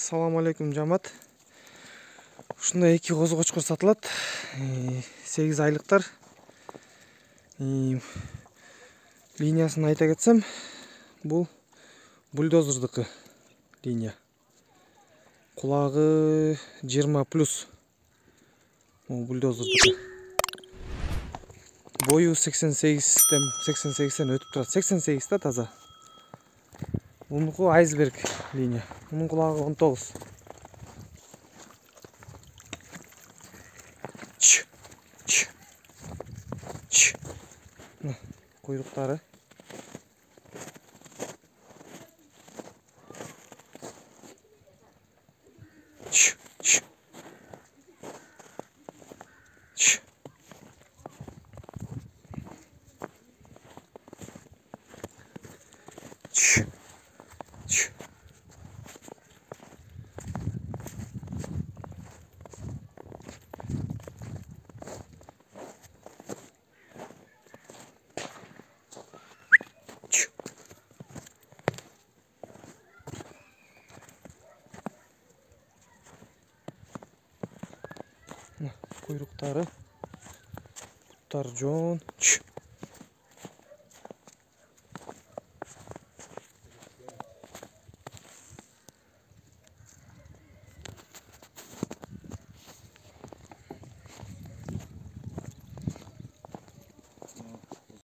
Assalamu alaikum жамат. Ушундай эки козгочкор сатылат. 8 айлыктар. Линиясын айта кетсем, бул бульдозердыкы линия. Кулагы 20+. Бульдозердыкы. Бою 88-ден өтүп турат. 88 да таза. Мунуку айсберг линия. Мунун кулагы 19. Куйруктары. Куйруктары. Буттары жон.